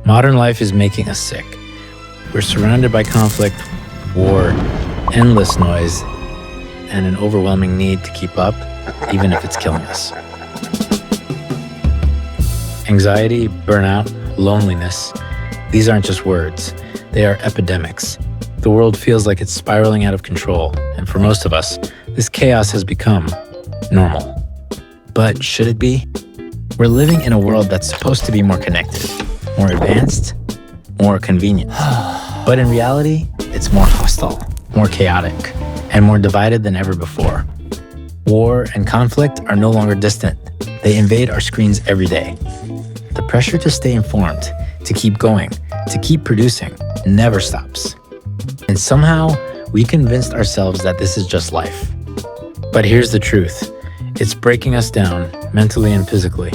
Modern life is making us sick. We're surrounded by conflict, war, endless noise, and an overwhelming need to keep up, even if it's killing us. Anxiety, burnout, loneliness, these aren't just words. They are epidemics. The world feels like it's spiraling out of control, and for most of us, this chaos has become normal. But should it be? We're living in a world that's supposed to be more connected, more advanced, more convenient. But in reality, it's more hostile, more chaotic, and more divided than ever before. War and conflict are no longer distant. They invade our screens every day. The pressure to stay informed, to keep going, to keep producing, never stops. And somehow, we convinced ourselves that this is just life. But here's the truth. It's breaking us down, mentally and physically.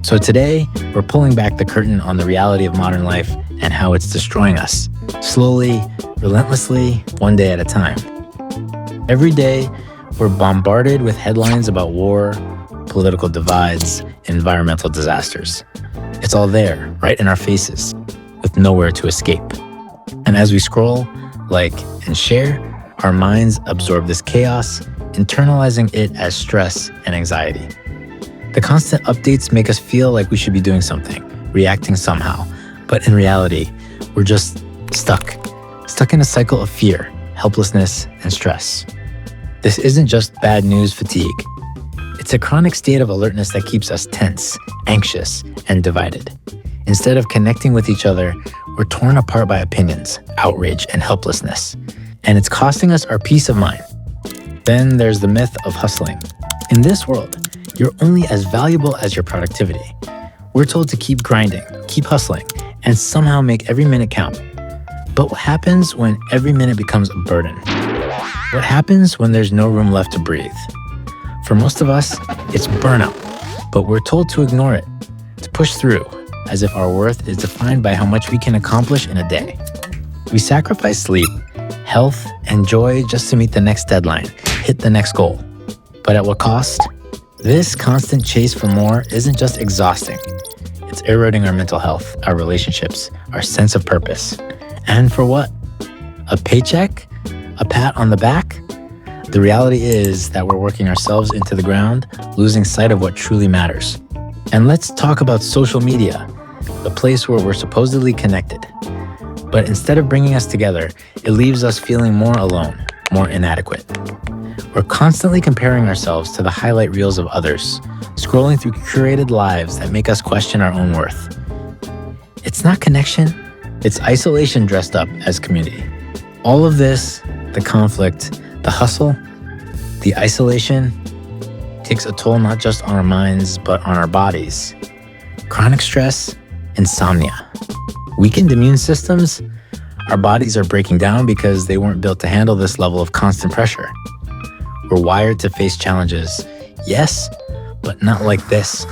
So today, we're pulling back the curtain on the reality of modern life and how it's destroying us. Slowly, relentlessly, one day at a time. Every day, we're bombarded with headlines about war, political divides, environmental disasters. It's all there, right in our faces, with nowhere to escape. And as we scroll, like, and share, our minds absorb this chaos, internalizing it as stress and anxiety. The constant updates make us feel like we should be doing something, reacting somehow. But in reality, we're just stuck in a cycle of fear, helplessness, and stress. This isn't just bad news fatigue. It's a chronic state of alertness that keeps us tense, anxious, and divided. Instead of connecting with each other, we're torn apart by opinions, outrage, and helplessness. And it's costing us our peace of mind. Then there's the myth of hustling. In this world, you're only as valuable as your productivity. We're told to keep grinding, keep hustling, and somehow make every minute count. But what happens when every minute becomes a burden? What happens when there's no room left to breathe? For most of us, it's burnout, but we're told to ignore it, to push through, as if our worth is defined by how much we can accomplish in a day. We sacrifice sleep, health, and joy just to meet the next deadline, hit the next goal. But at what cost? This constant chase for more isn't just exhausting. It's eroding our mental health, our relationships, our sense of purpose. And for what? A paycheck? A pat on the back? The reality is that we're working ourselves into the ground, losing sight of what truly matters. And let's talk about social media, the place where we're supposedly connected. But instead of bringing us together, it leaves us feeling more alone, more inadequate. We're constantly comparing ourselves to the highlight reels of others, scrolling through curated lives that make us question our own worth. It's not connection, it's isolation dressed up as community. All of this, the conflict, the hustle, the isolation, takes a toll not just on our minds, but on our bodies. Chronic stress, insomnia, weakened immune systems. Our bodies are breaking down because they weren't built to handle this level of constant pressure. We're wired to face challenges, yes, but not like this.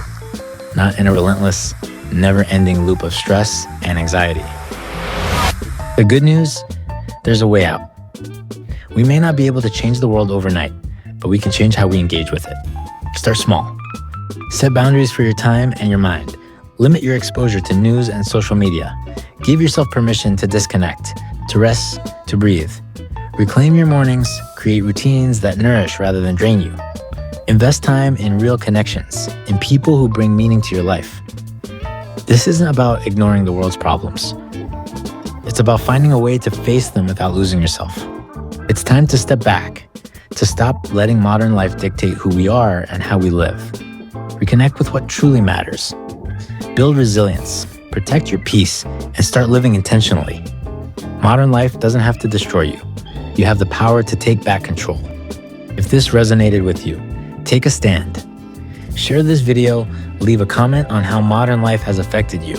Not in a relentless, never-ending loop of stress and anxiety. The good news, there's a way out. We may not be able to change the world overnight, but we can change how we engage with it. Start small. Set boundaries for your time and your mind. Limit your exposure to news and social media. Give yourself permission to disconnect, to rest, to breathe. Reclaim your mornings, create routines that nourish rather than drain you. Invest time in real connections, in people who bring meaning to your life. This isn't about ignoring the world's problems. It's about finding a way to face them without losing yourself. It's time to step back, to stop letting modern life dictate who we are and how we live. Reconnect with what truly matters. Build resilience, protect your peace, and start living intentionally. Modern life doesn't have to destroy you. You have the power to take back control. If this resonated with you, take a stand. Share this video, leave a comment on how modern life has affected you,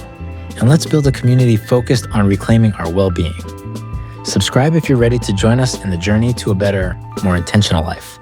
and let's build a community focused on reclaiming our well-being. Subscribe if you're ready to join us in the journey to a better, more intentional life.